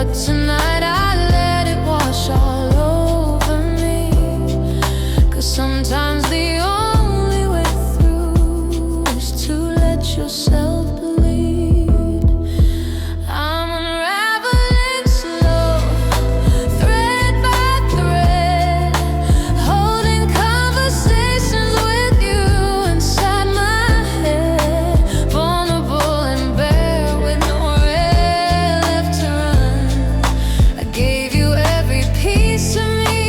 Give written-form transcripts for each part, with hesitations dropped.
but tonight I let it wash all over me. 'Cause sometimes the only way through is to let yourself bleed. I'm unraveling slow, thread by thread, holding conversations with you inside my head. Vulnerable and bare with nowhere left to run. I gave you every piece of me,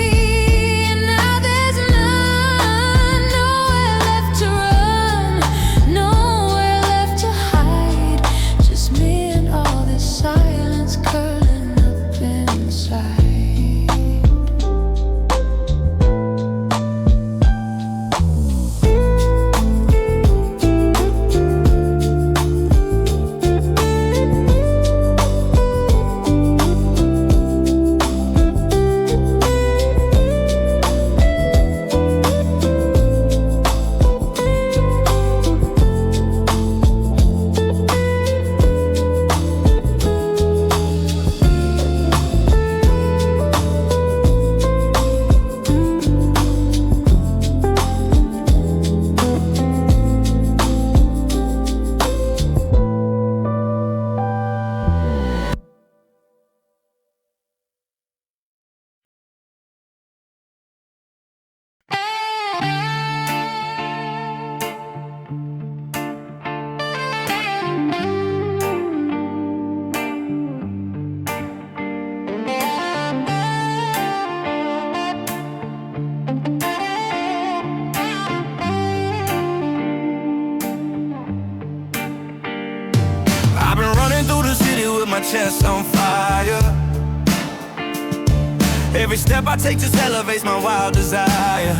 and now there's none. Nowhere left to run, nowhere left to hide. Just me and all this silence curling up inside. I've been running through the city with my chest on fire. Every step I take just elevates my wild desire.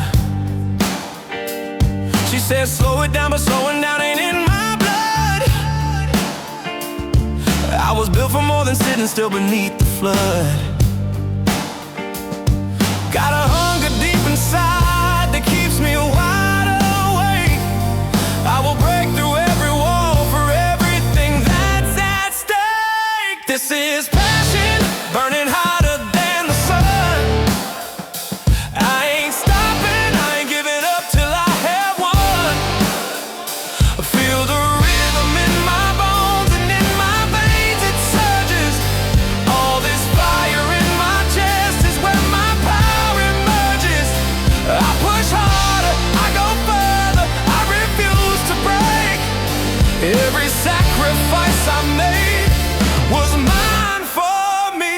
She says slow it down, but slowing down ain't in my blood. I was built for more than sitting still beneath the flood. Got a hunger deep inside that keeps me wide awake. I will break through every wall for everything that's at stake. This is passion, burning hotter than the sun. I ain't stopping, I ain't giving up till I have won. I feel the rhythm in my bones and in my veins it surges. All this fire in my chest is where my power emerges. I push harder, I go further, I refuse to break. Every sacrifice I made was mine for me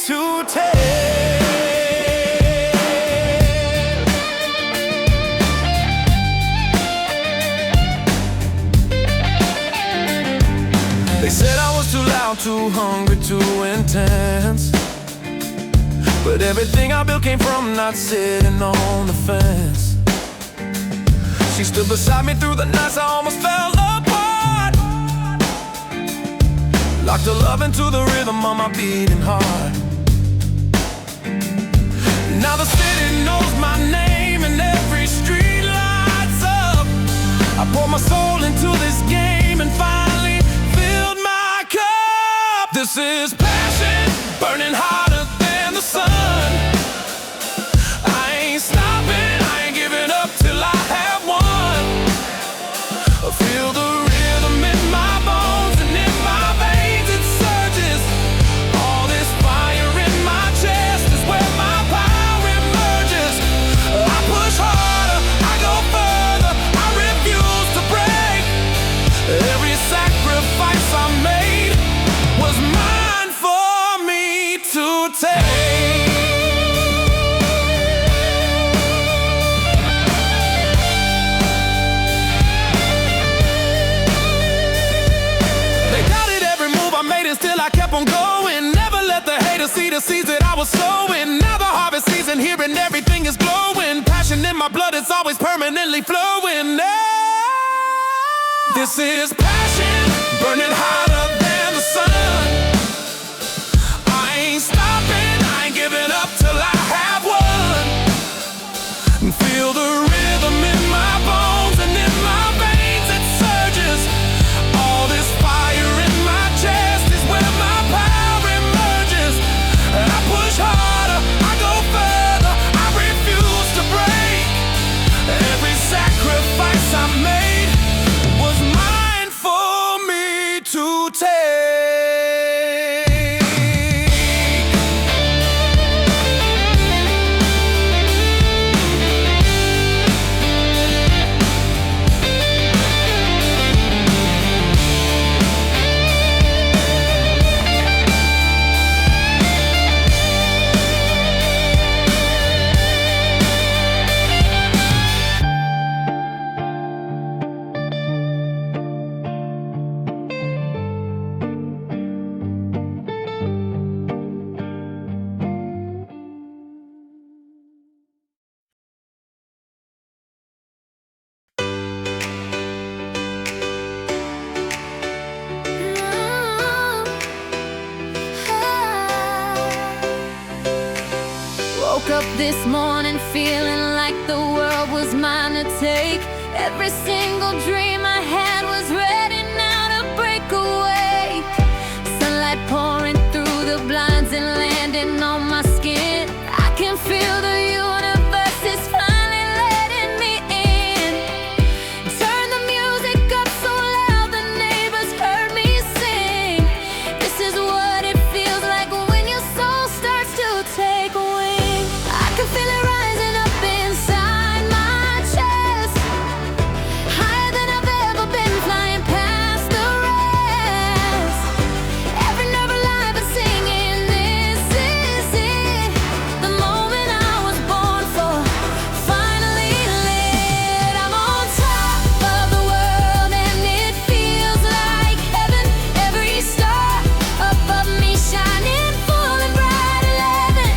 to take. They said I was too loud, too hungry, too intense. But everything I built came from not sitting on the fence. She stood beside me through the nights I almost fell apart. Locked her love into the rhythm of my beating heart. Now the city knows my name and every street lights up. I poured my soul into this game and finally filled my cup. This is passion, burning hotter than the sun. I ain't stopping, I ain't giving up till I have won. I feel the rhythm in my bones and in my veins it surges. All this fire in my chest is where my power emerges. I push harder, I go further, I refuse to break. Every sacrifice I made was mine for me to take. They doubted every move I made and still I kept on going. Never let the haters see the seeds that I was sowing. Now the harvest season here and everything is glowing. Passion in my blood, it's always permanently flowing. This is passion, burning hotter than the sun. I ain't stopping, I ain't giving up till I have won. And feel the rhythm in my bones and in my veins it surges. All this fire in my chest is where my power emerges. up this morning feeling like the world was mine to take. Every single dream I had was ready now to break away. Sunlight pouring through the blinds and landing on my skin. I can feel the universe is finally letting me in. Turn the music up so loud the neighbors heard me sing. This is what it feels like when your soul starts to take wing. I can feel it rising up inside my chest, higher than I've ever been, flying past the rest. Every nerve alive and singing, this is it. The moment I was born for, finally lit. I'm on top of the world and it feels like heaven. Every star above me shining full and bright 11.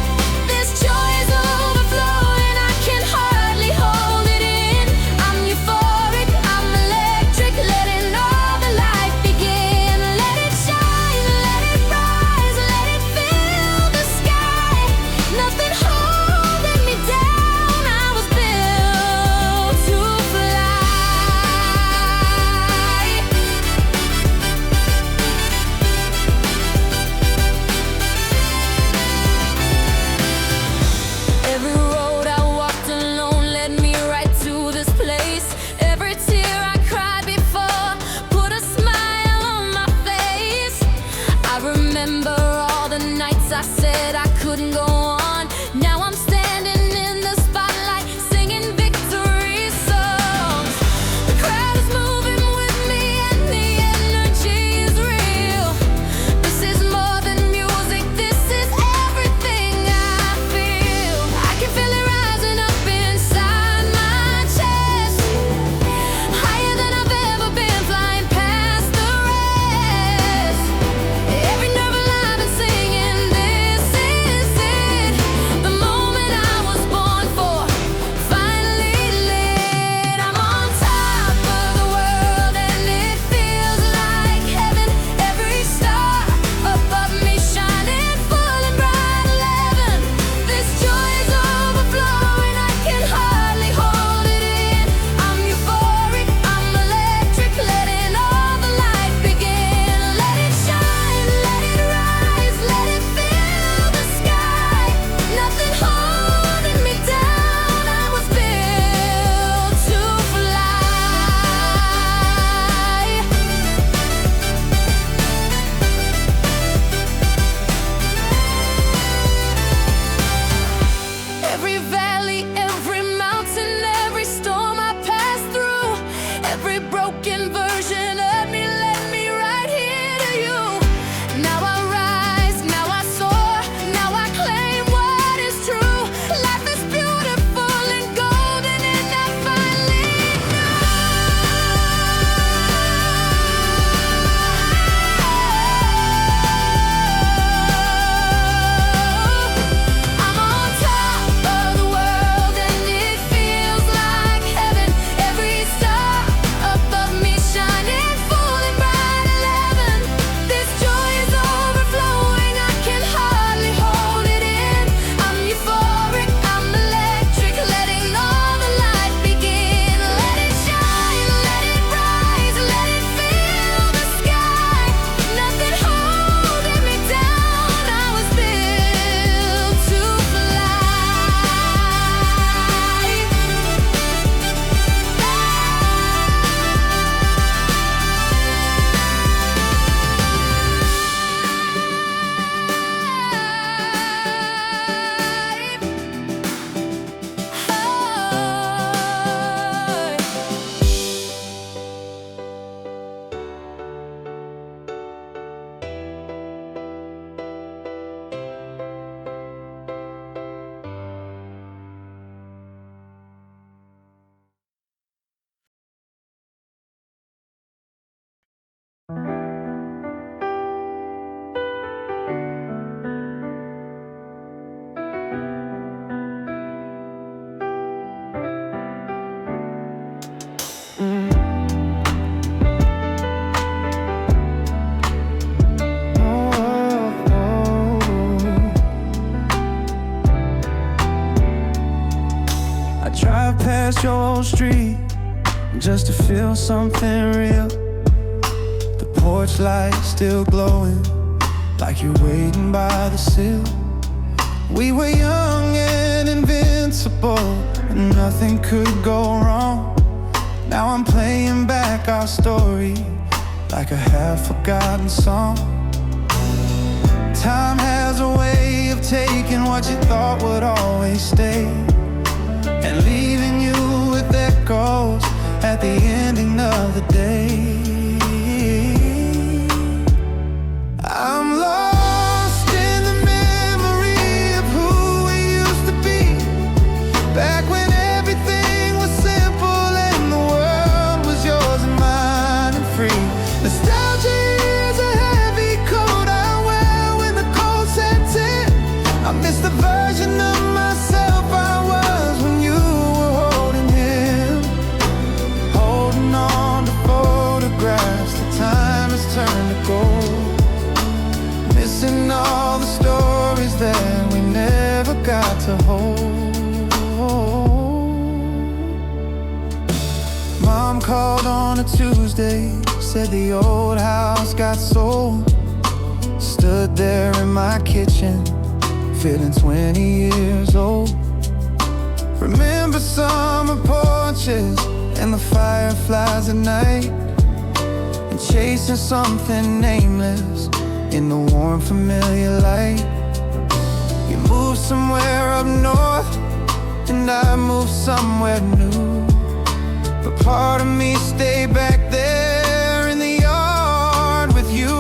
This joy is overflowing, I can hardly hold it in. I'm euphoric, I'm electric, letting all the light begin. Let it shine, let it rise, let it fill the sky. Nothing holding me down, I was built to fly. Every road I walked alone led me right to this place. Every tear I cried before put a smile on my face. I remember all the nights I said I couldn't go on. Now I'm standing in the spotlight singing victory songs. The crowd is moving with me and the energy is real. This is more than music, this is everything I feel. I can feel it rising up inside my chest, higher than I've ever been, flying past the rest. Every nerve alive and singing, this is past your old street just to feel something real. The porch light still glowing like you're waiting by the sill. We were young and invincible, and nothing could go wrong. Now I'm playing back our story like a half-forgotten song. Time has a way of taking what you thought would always stay and leaving you with echoes at the ending of the day. I'm lost in the memory of who we used to be, back when everything was simple and the world was yours and mine and free. Nostalgia is a heavy coat I wear when the cold sets in. I miss the version of myself I was when you were holding him, holding on to photographs. The time has turned to gold, missing all the stories that we never got to hold. Mom called on a Tuesday, said the old house got sold. Stood there in my kitchen, feeling 20 years old. Remember summer porches and the fireflies at night, and chasing something nameless in the warm familiar light. You moved somewhere up north and I moved somewhere new, but part of me stayed back there in the yard with you.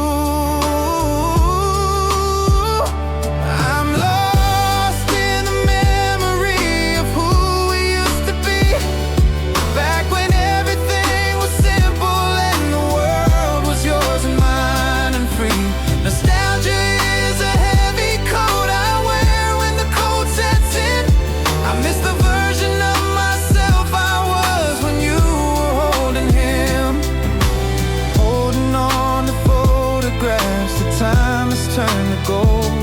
I'm lost in the memory of who we used to be, back when everything was simple and the world was yours and mine and free. Nostalgia is a heavy coat I wear when the cold sets in. I miss the version of myself I was when you were holding him, holding on to photographs. The time has turned to gold,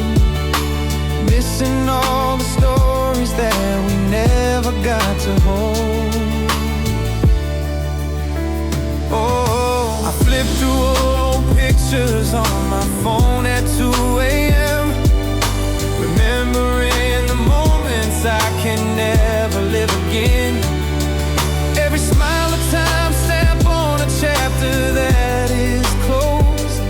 missing all the stories that we never got to hold. Oh, I flipped through old pictures on my phone at 2 a.m., remembering the moments I can never live again. Every smile a time stamp on a chapter that is closed.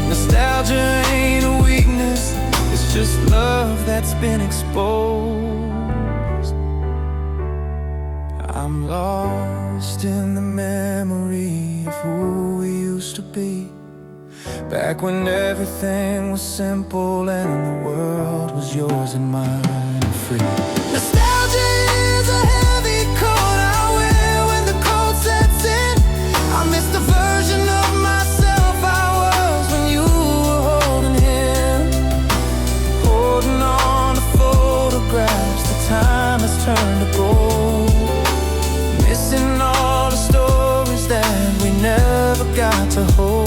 Nostalgia ain't a weakness, it's just love that's been exposed. I'm lost in the memory of who we used to be, back when everything was simple and the world was yours and mine and free. Nostalgia is a heavy coat I wear when the cold sets in. I miss the version of myself I was when you were holding him, holding on to photographs. The time has turned to gold, missing all the stories that we never got to hold.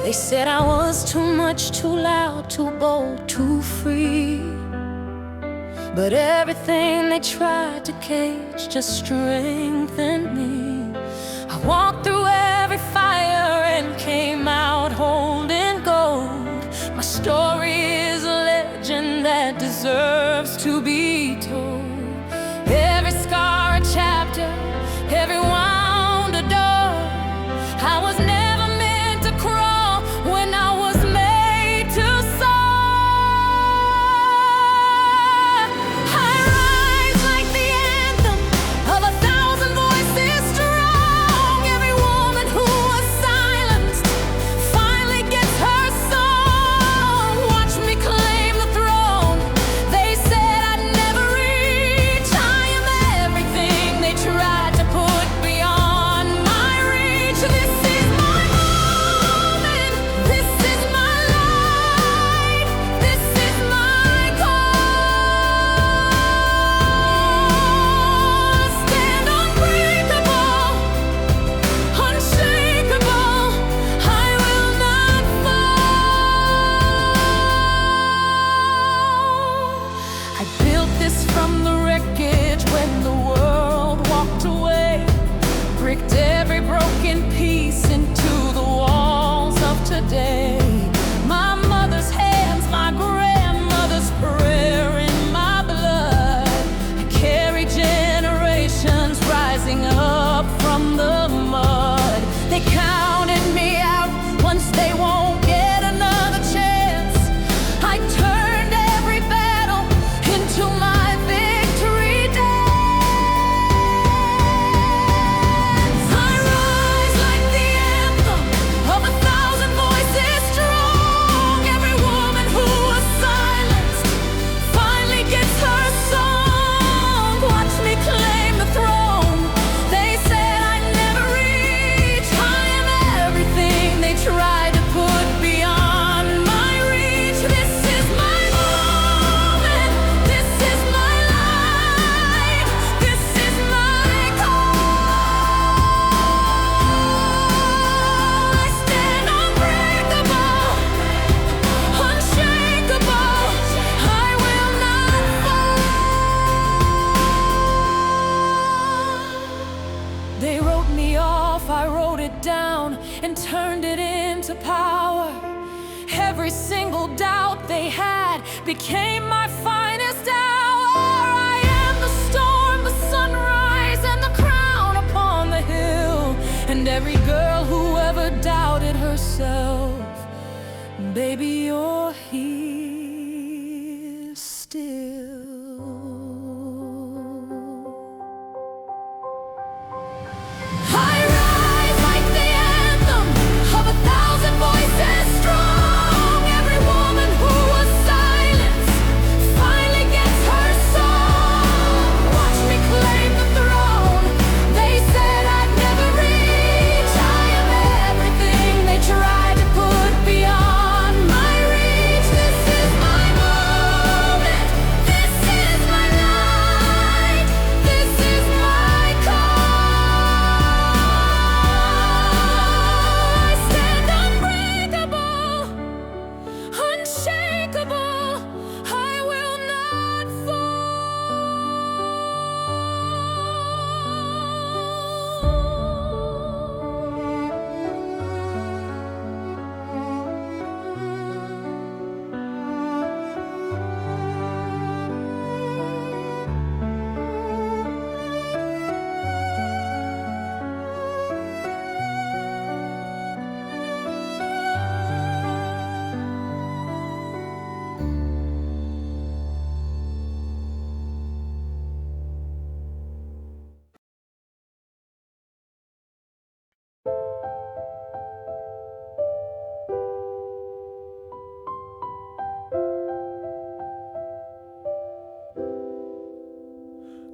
They said I was too much, too loud, too bold, too free, but everything they tried to cage just strengthened me. I walked through every fire and came out holding gold. My story is a legend that deserves to be told. Every scar a chapter, every wound a door. I was never meant to crawl when I was made to soar. I rise every single doubt they had became my finest hour. I am the storm, the sunrise, and the crown upon the hill. And every girl who ever doubted herself, baby, you're here still. I rise like the anthem of 1,000 voices strong. Every woman who was silenced finally gets her song. Watch me claim the throne they said I'd never reach. I am everything they tried to put beyond my reach. This is my moment, this is my light, this is my call. I stand unbreakable, unshakable, I will not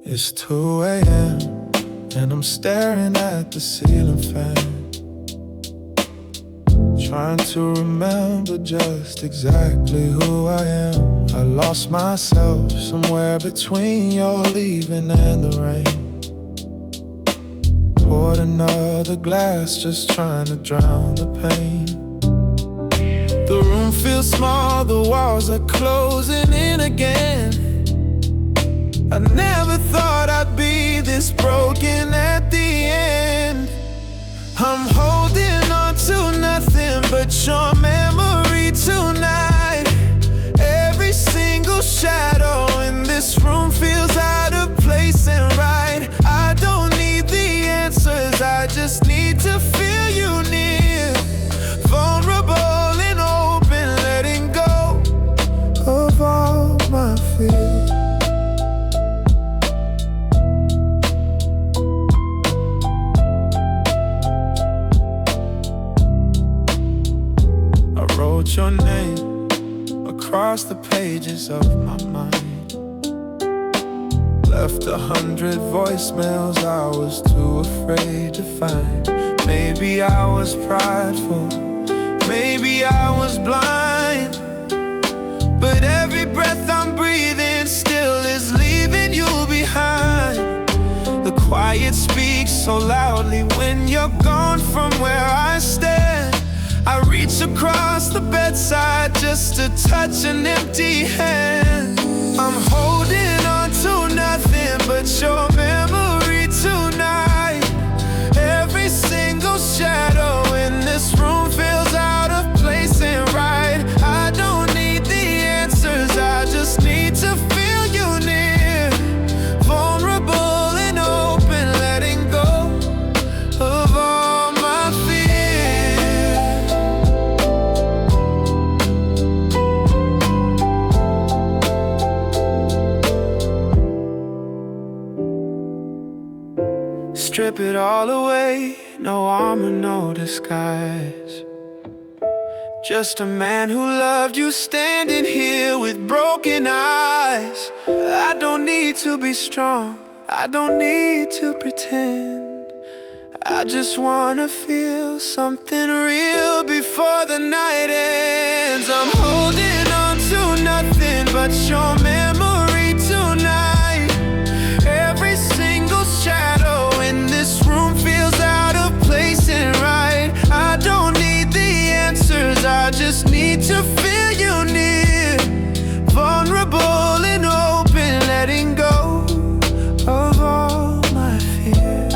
It's 2 a.m. and I'm staring at the ceiling fan, trying to remember just exactly who I am. I lost myself somewhere between your leaving and the rain. Poured another glass, just trying to drown the pain. The room feels small, the walls are closing in again. I never thought I'd be this broken at the end. I'm holding on to nothing but your memory tonight. Every single shadow in this room feels out of place and right. I don't need the answers, I just need to feel you near. Vulnerable and open, letting go of all my fears. Your name across the pages of my mind. Left 100 voicemails I was too afraid to find. Maybe I was prideful, maybe I was blind, but every breath I'm breathing still is leaving you behind. The quiet speaks so loudly when you're gone from where I stand. I reach across the bedside just to touch an empty hand. I'm holding on to nothing but your memory tonight. Every single shadow in this room feels out of place and right. I don't need the answers, I just need to feel you near. Vulnerable and open, letting go of all my fears. Strip it all away, no armor, no disguise. Just a man who loved you standing here with broken eyes. I don't need to be strong, I don't need to pretend. I just wanna feel something real before the night ends. I'm holding on to nothing but your memory tonight. Every single shadow in this room feels out of place and right. I don't need the answers, I just need to feel you near. Vulnerable and open, letting go of all my fear.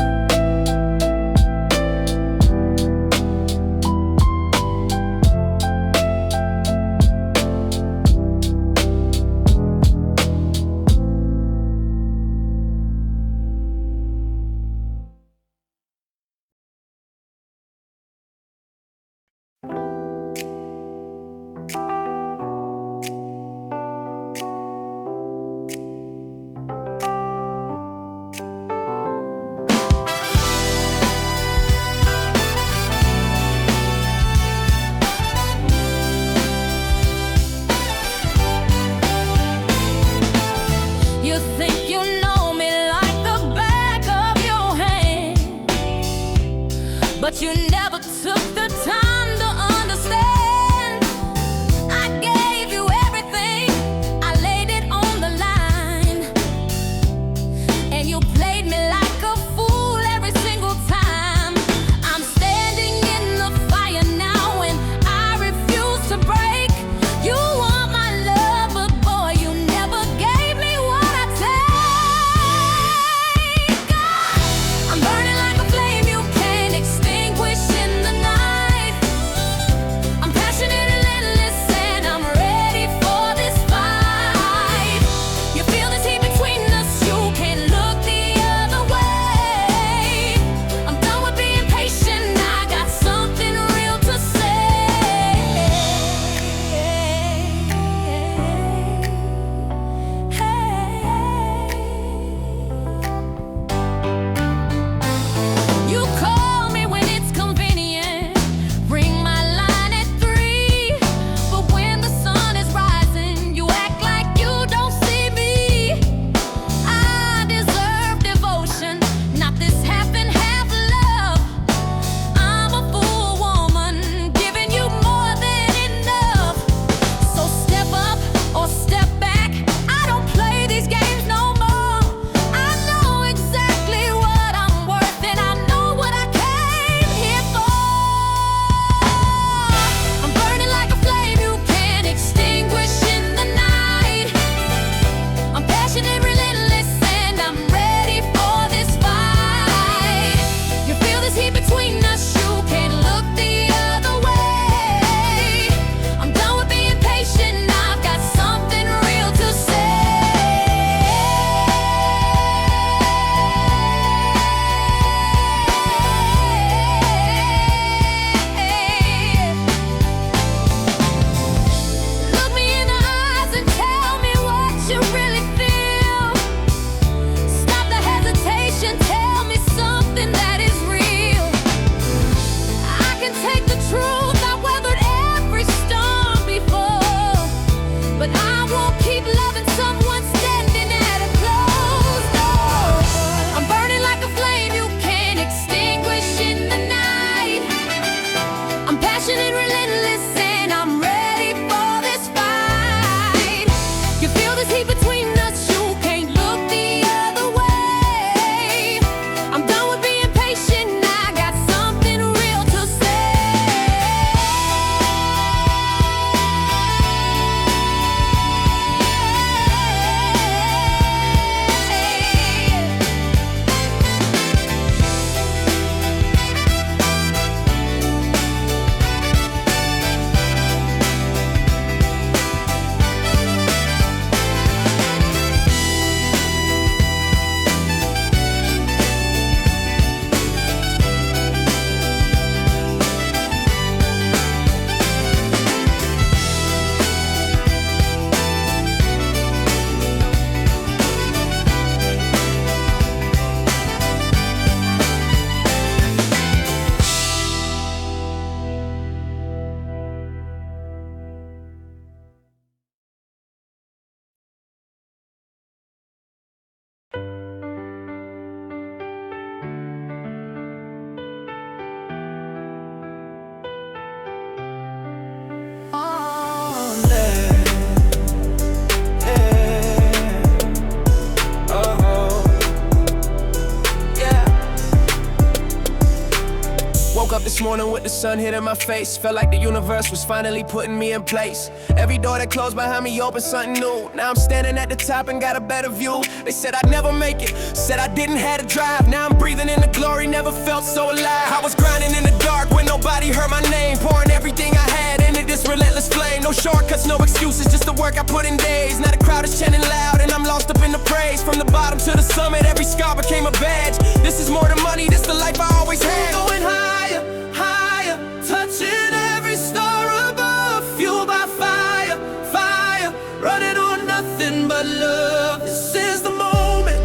this morning with the sun hitting my face. Felt like the universe was finally putting me in place. Every door that closed behind me opened something new. Now I'm standing at the top and got a better view. They said I'd never make it, said I didn't have to drive. Now I'm breathing in the glory, never felt so alive. I was grinding in the dark when nobody heard my name, pouring everything I had into this relentless flame. No shortcuts, no excuses, just the work I put in days. Now the crowd is chanting loud and I'm lost up in the praise. From the bottom to the summit, every scar became a badge. This is more than money, this the life I always had. Going higher, higher, touching every star above. Fueled by fire, fire, running on nothing but love. This is the moment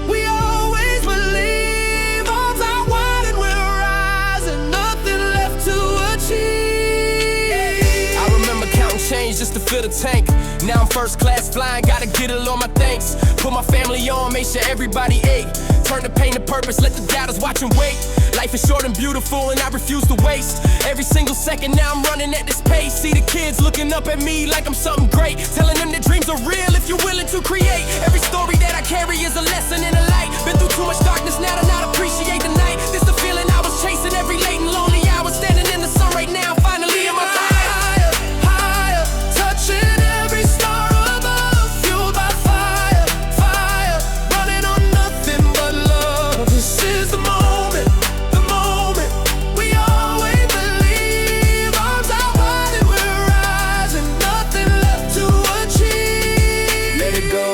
we always believe. Arms out wide and we're rising, nothing left to achieve. I remember counting change just to fill the tank. Now I'm first class flying, gotta get all my thanks. Put my family on, make sure everybody ate. Turn the pain to purpose, let the doubters watch and wait. Life is short and beautiful and I refuse to waste every single second. Now I'm running at this pace. See the kids looking up at me like I'm something great, telling them that dreams are real if you're willing to create. Every story that I carry is a lesson in a light. Been through too much darkness now to not appreciate the night. This the feeling I was chasing every late and lonely hour. Standing in the sun right now, finally in my life. Higher, higher, touching every star above. Fueled by fire, fire, running on nothing but love. This is the moment we always believe. Arms out wide and we're rising, nothing left to achieve. Let it go,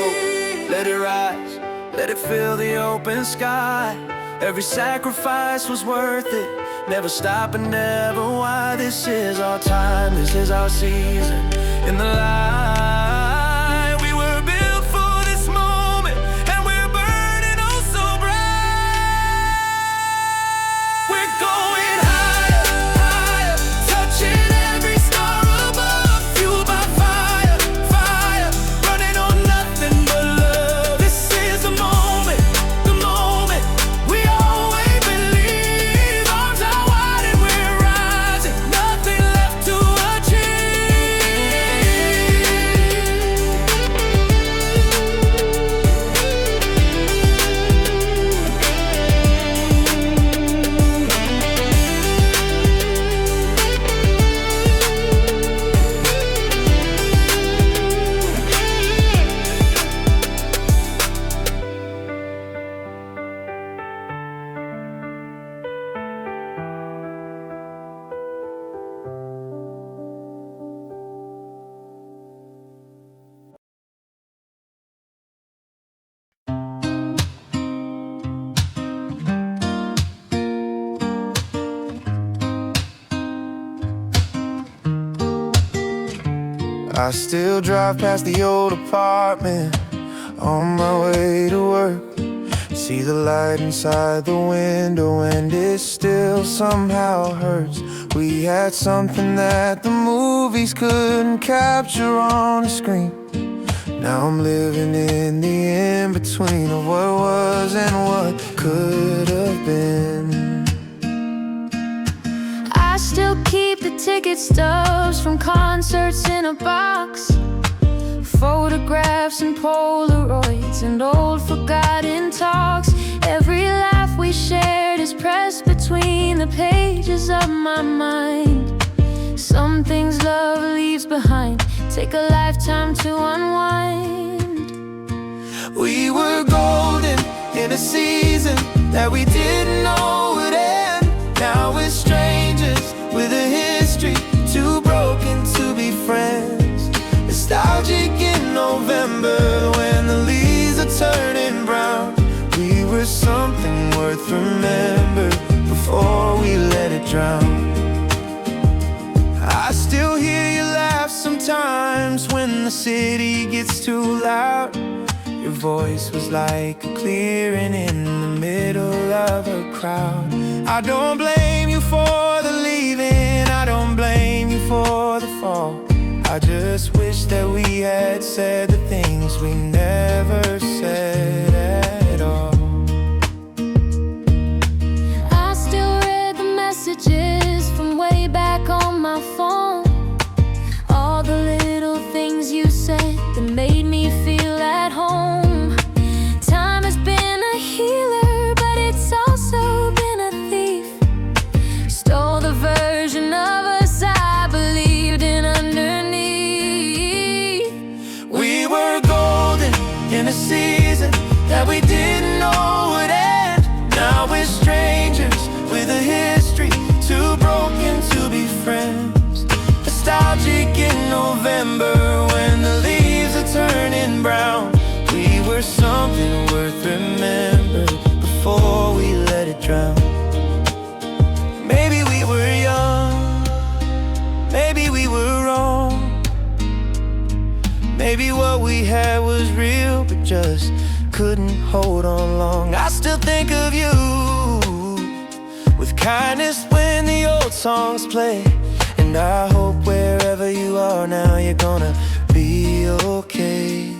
let it rise, let it fill the open sky. Every sacrifice was worth it, never stop and never why. This is our time, this is our season. In the light, we were built for this moment, and we're burning oh so bright. We're going higher, higher, touching every star above. Fueled by fire, fire, running on nothing but love. This is the moment we always believe. Arms out wide and we're rising, nothing left to I still drive past the old apartment on my way to work. See the light inside the window and it still somehow hurts. We had something that the movies couldn't capture on the screen. Now I'm living in the in-between of what was and what could have been. I still keep the ticket stubs from concerts in a box, photographs and Polaroids and old forgotten talks. Every laugh we shared is pressed between the pages of my mind. Some things love leaves behind take a lifetime to unwind. We were golden in a season that we didn't know would end. Now we're strangers with a history, too broken to be friends. Nostalgic in November when the leaves are turning brown. We were something worth remembering before we let it drown. I still hear you laugh sometimes when the city gets too loud. Your voice was like a clearing in the middle of a crowd. I don't blame you for the leaving, I don't blame you for the fall. I just wish that we had said the things we never said at all. I still read the messages from way back on my phone. All the little things you said that made me feel at home. Time has been a healer, but it's also been a thief. we didn't know would end. Now we're strangers with a history, too broken to be friends. Nostalgic in November when the leaves are turning brown. We were something worth remembering before we let it drown. Maybe we were young, maybe we were wrong. Maybe what we had was real, but just couldn't hold on long. I still think of you with kindness when the old songs play. And I hope wherever you are now, you're gonna be okay.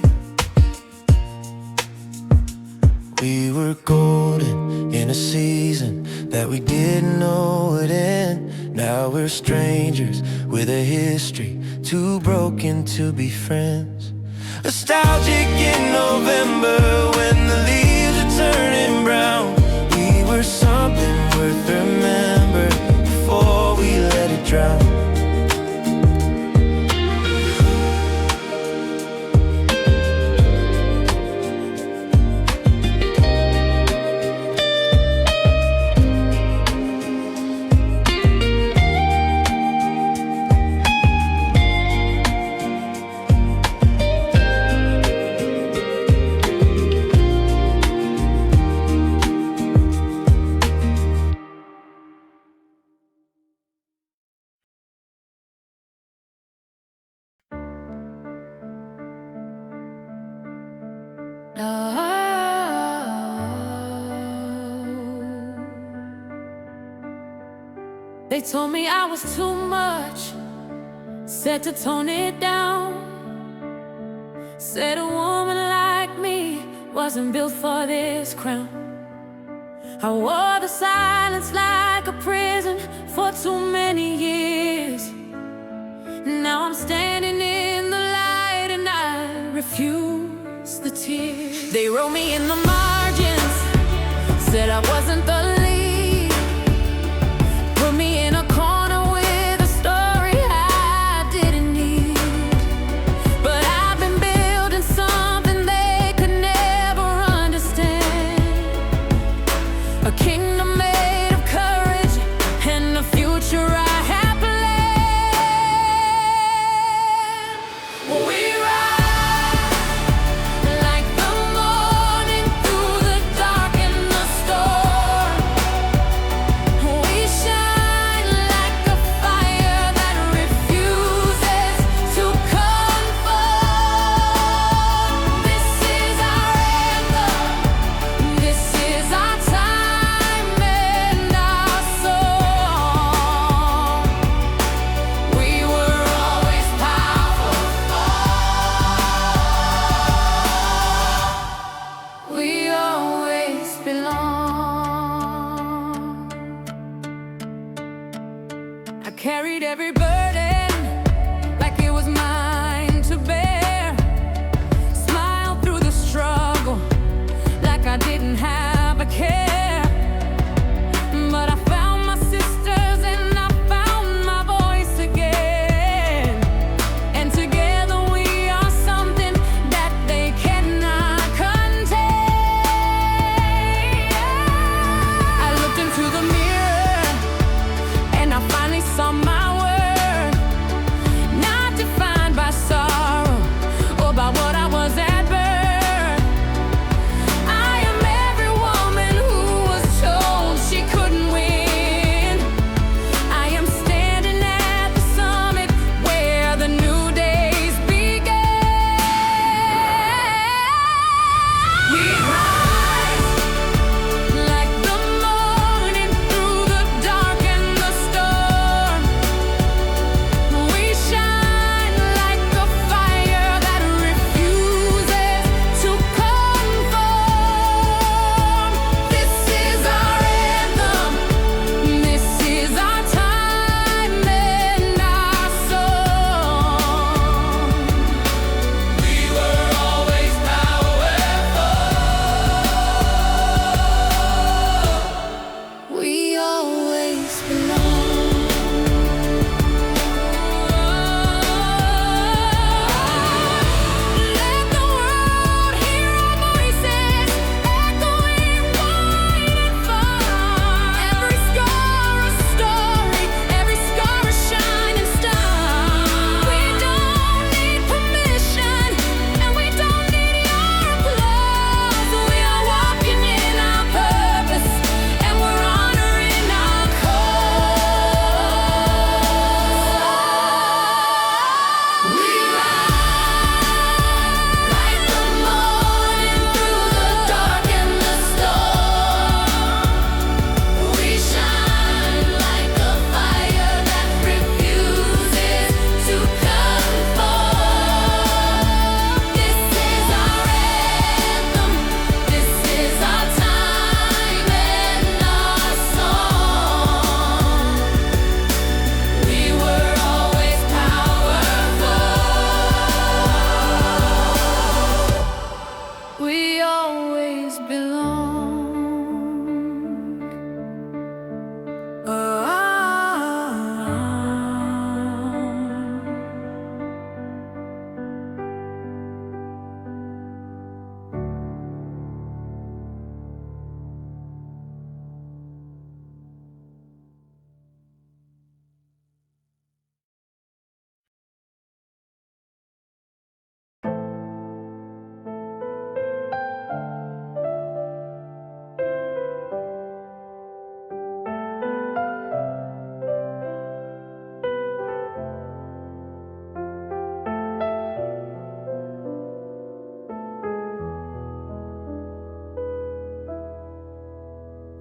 We were golden in a season that we didn't know would end. Now we're strangers with a history, too broken to be friends. Nostalgic in November when the leaves are turning brown. We were something worth remembering before we let it drown. They told me I was too much, said to tone it down. Said a woman like me wasn't built for this crown. I wore the silence like a prison for too many years. Now I'm standing in the light and I refuse the tears. They wrote me in the margins, said I wasn't the lead, put me in a corner with a story I didn't need. But I've been building something they could never understand, a kingdom made of courage and a future I have planned. We ride like the morning through the dark and the storm.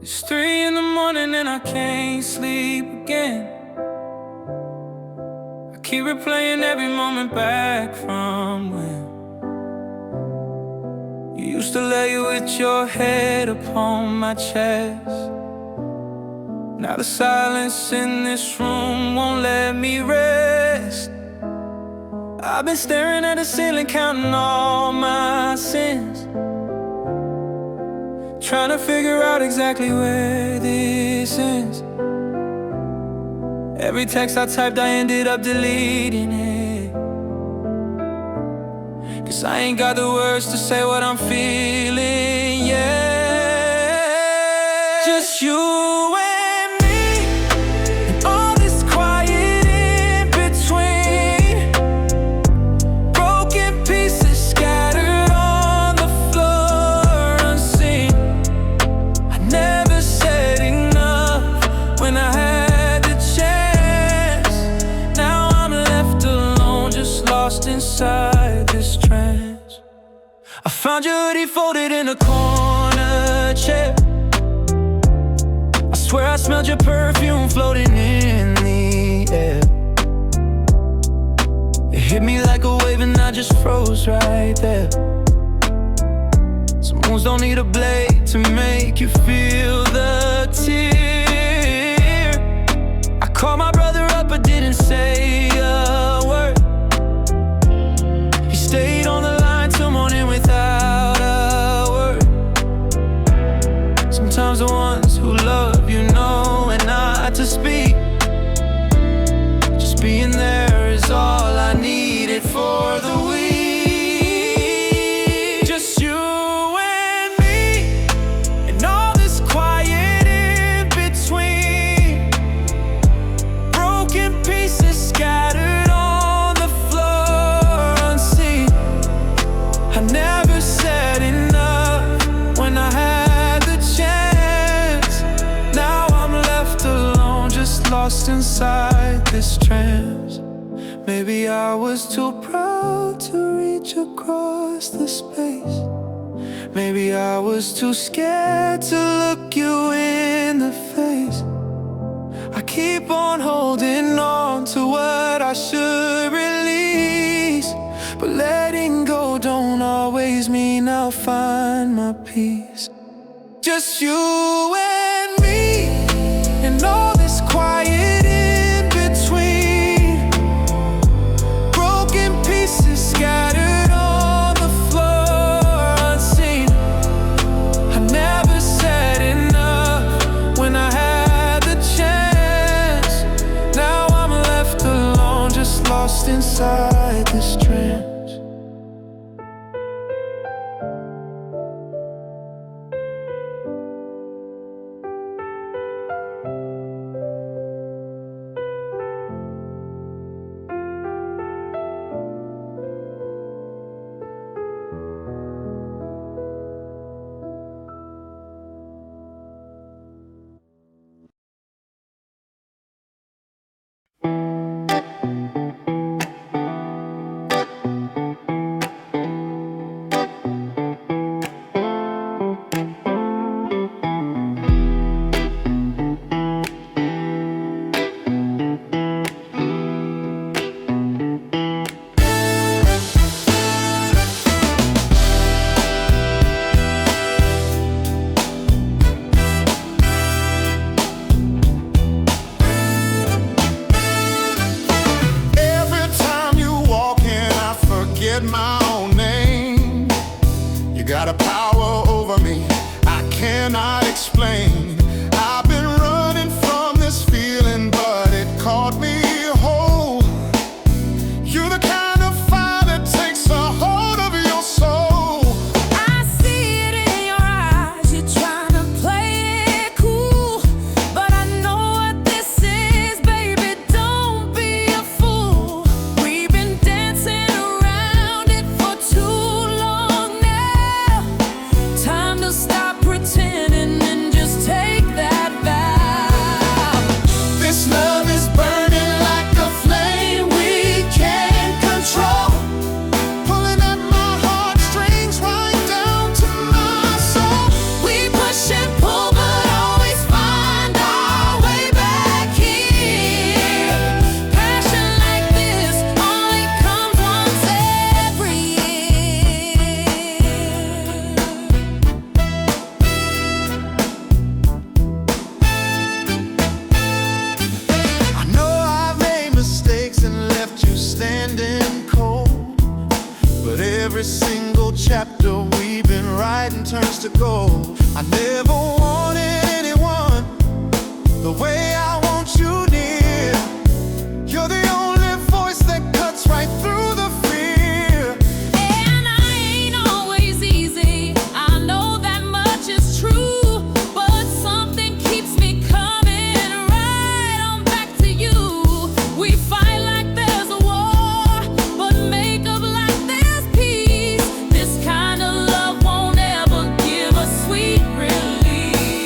It's 3 in the morning and I can't sleep again. I keep replaying every moment back from when you used to lay with your head upon my chest. Now the silence in this room won't let me rest. I've been staring at the ceiling, counting all my sins, trying to figure out exactly where this ends. Every text I typed, I ended up deleting it, 'cause I ain't got the words to say what I'm feeling, yeah. Just you and me, and all this quiet in between. Broken pieces scattered on the floor unseen. I never said enough when I had the chance. Now I'm left alone, just lost inside this trance. I found your hoodie folded in a corner chair. I swear I smelled your perfume floating in the air. It hit me like a wave and I just froze right there. Some wounds don't need a blade to make you feel the tear. I called my brother up but didn't say a word. He stayed on the line till morning without a word. Sometimes the ones who love you know when not to speak. Just being there is all I needed for the week. Just you and me, and all this quiet in between. Broken pieces scattered on the floor unseen. I never said enough when I had the chance. Now I'm left alone, just lost inside this trance. Maybe I was too proud to reach across the space. Maybe I was too scared to look you in the face. I keep on holding on to what I should release, but letting go don't always mean I'll find my peace. Just you and me, and all this quiet in between. Broken pieces scattered on the floor unseen. I never said enough when I had the chance. Now I'm left alone, just lost inside this trance. My own name. You got a power over me I cannot explain. I've been running from this feeling, but it caught me whole. You're the kind of fire that takes a hold of your soul. I see it in your eyes, you're trying to play it cool, but I know what this is, baby, don't be a fool. We've been dancing around it for too long now. but every single chapter we've been writing turns to gold. I never wanted anyone the way I want you near. You're the only voice that cuts right through the fear. And I ain't always easy, I know that much is true, but something keeps me coming right on back to you. We fight like there's a war, but make up like there's peace. This kind of love won't ever give us sweet release.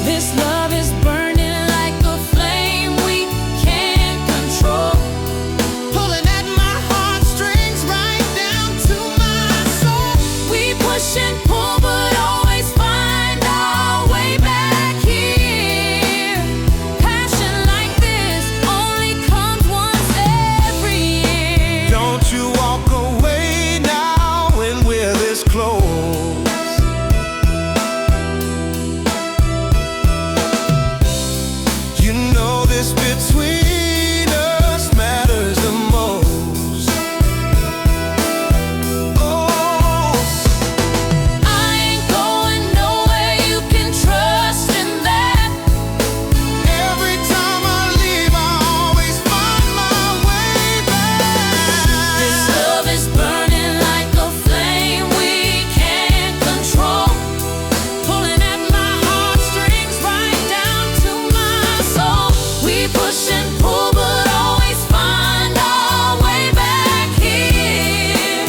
This love is burning like a flame we can't control, Pulling at my heartstrings right down to my soul. we push and pull but always find our way back here. Passion like this only comes once every year. Don't you walk away now when we're this close. You know this between us matters the most. Oh, I ain't going nowhere, you can trust in that. every time I leave, I always find my way back. This love is burning like a flame we can't control, pulling at my heartstrings right down to my soul. We push and pull but always find our way back here.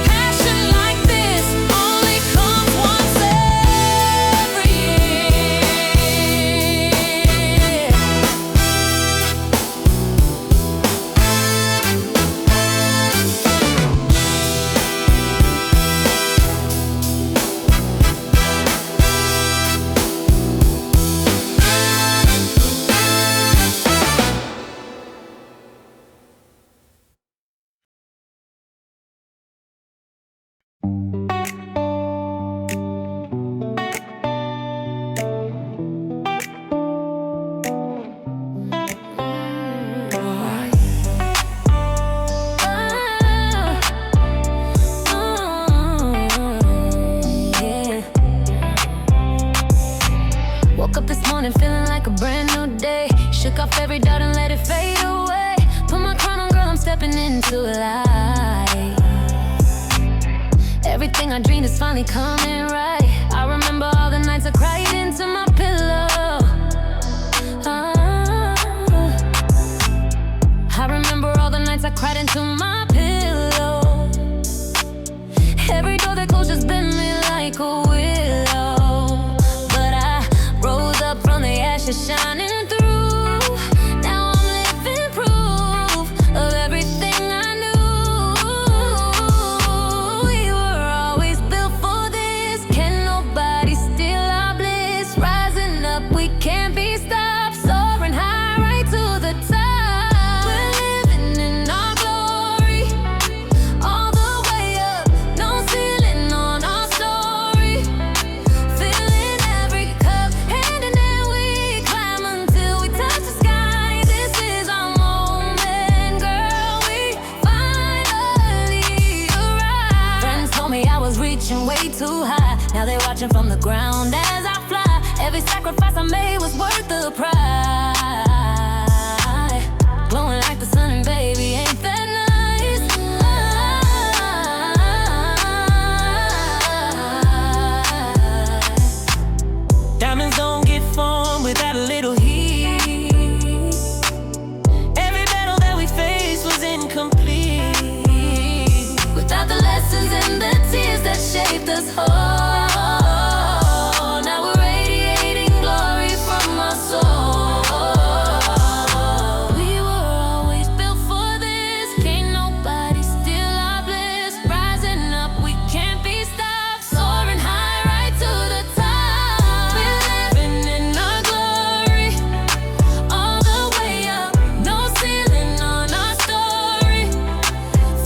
Passion like this only comes once every year. Yeah. Woke up this morning feeling like a brand new day. Shook off every doubt and let it fade away. Put my crown on, girl, I'm stepping into a light. Everything I dreamed is finally coming right. I remember all the nights I cried into my pillow. I remember all the nights I cried into my pillow. Every door that closed just bent me like a willow. But I rose up from the ashes, shining through. Now I'm living proof of everything I knew. We were always built for this. Can nobody steal our bliss? Rising up, we can't be stopped. Soaring high right to the top. We're living in our glory, all the way up. No ceiling on our story. Filling every cup, hand in hand we climb until we touch the sky. This is our moment, girl. We finally arrived. Friends told me I was reaching way too high. Now they're watching from the ground as I fly. Every sacrifice I made was worth the price. Glowing like the sun, and baby, ain't that nice? Diamonds don't get formed without a little heat. Every battle that we faced was incomplete Without the lessons and the tears that shaped us whole. Now we're radiating glory from our soul. We were always built for this. Can't nobody steal our bliss. Rising up, we can't be stopped. Soaring high right to the top. We're living in our glory, all the way up. No ceiling on our story.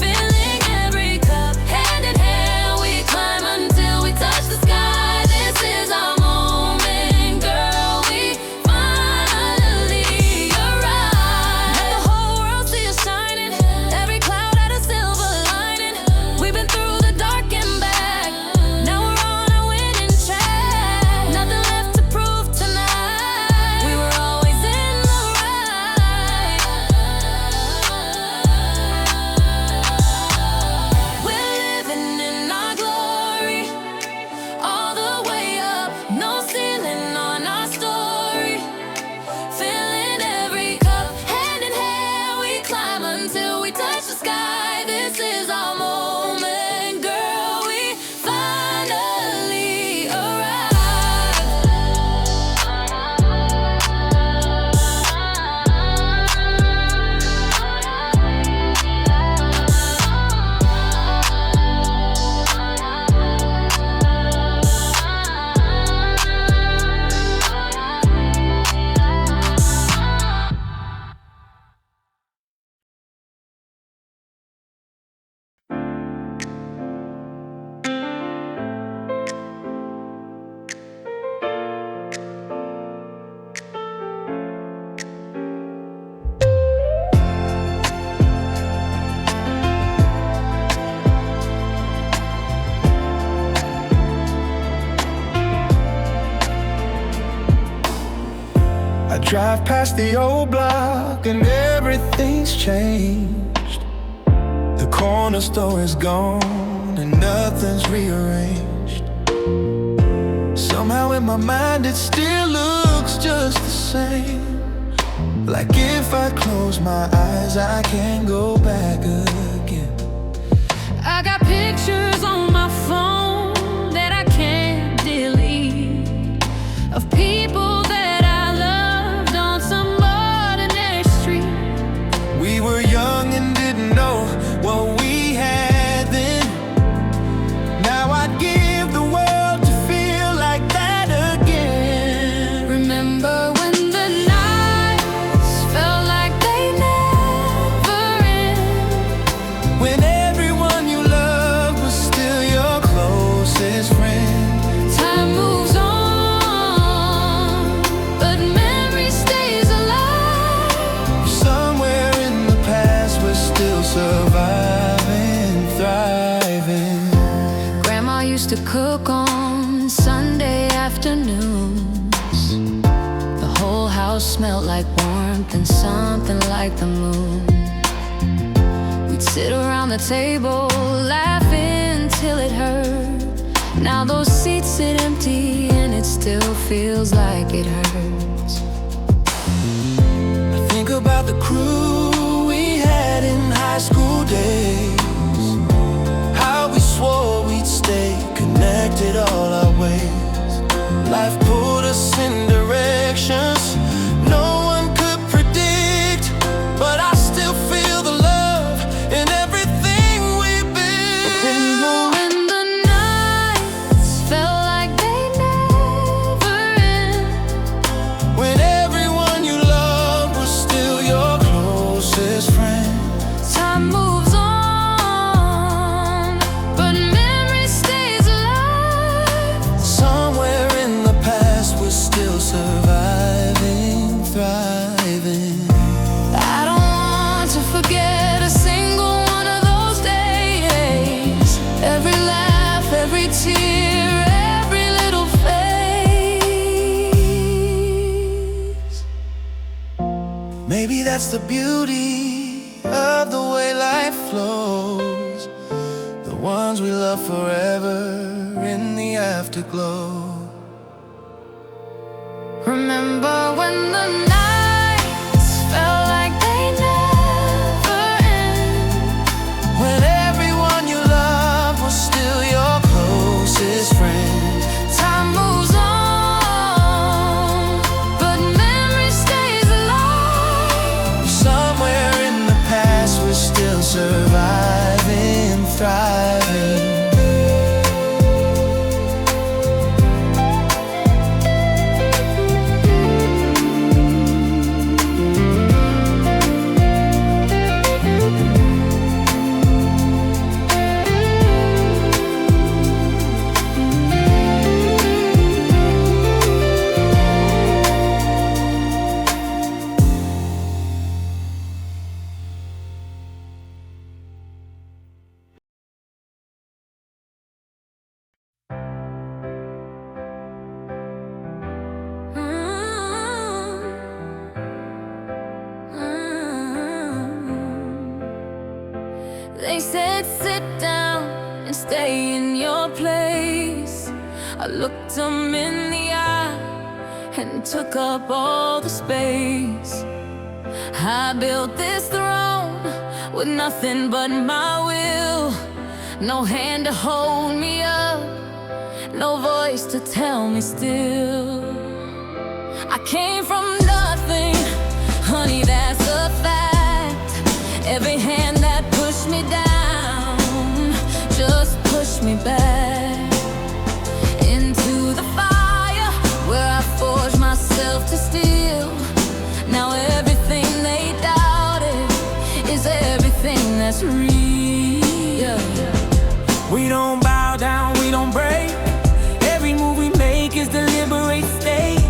Filling every cup, hand in hand we climb until we touch Drive past the old block and everything's changed. The corner store is gone and nothing's rearranged. Somehow in my mind it still looks just the same. Like if I close my eyes I can't go back again. I got pictures on my phone that I can't delete, of people that I loved on some ordinary street. We were young and didn't know what we had then. Now I'd give the world to feel like that again. Remember when the nights felt like they never end, When everyone you loved was still your closest friend. time moves on, but memory stays alive. Somewhere in the past we're still surviving, thriving. Grandma used to cook on Sunday afternoons. The whole house smelled like warmth and something like the moon. We'd sit around the table laughing till it hurt. Now those seats sit empty and it still feels like it hurts. I think about the crew we had in high school days, how we swore we'd stay connected all our ways. Life pulled us in directions no one could predict, but I still feel the love in everything we built. When the nights felt like they never end, When everyone you loved was still your closest friend. time moves on, but memory stays alive. Somewhere in the past we're still surviving, thriving. I don't want to forget a single one of those days. Every laugh, every tear, every little face. Maybe that's the beauty of the way life flows. The ones we love forever in the afterglow. Remember when the nights felt like they never end, When everyone you loved was still your closest friend. time moves on, but memory stays alive. Somewhere in the past we're still surviving, thriving. They said sit down and stay in your place. I looked them in the eye and took up all the space. I built this throne with nothing but my will. No hand to hold me up, no voice to tell me still. I came from nothing, honey, that's a fact. Every hand that pushed me down just pushed me back into the fire where I forged myself to steal. Now everything they doubted is everything that's real. We don't bow down, we don't break. Every move we make is deliberate stake.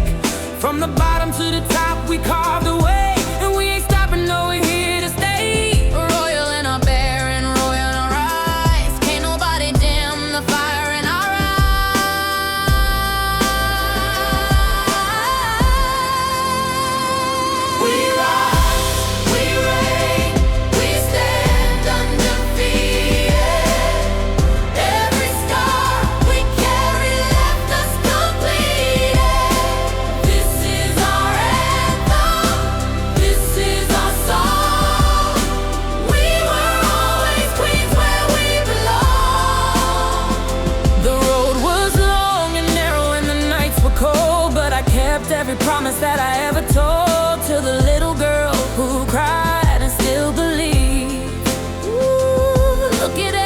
From the bottom to the top we carved a way, and we ain't stopping, no, we're here to stay. Royal in our bear and royal in our eyes. Can't nobody dim the fire in our eyes. Look it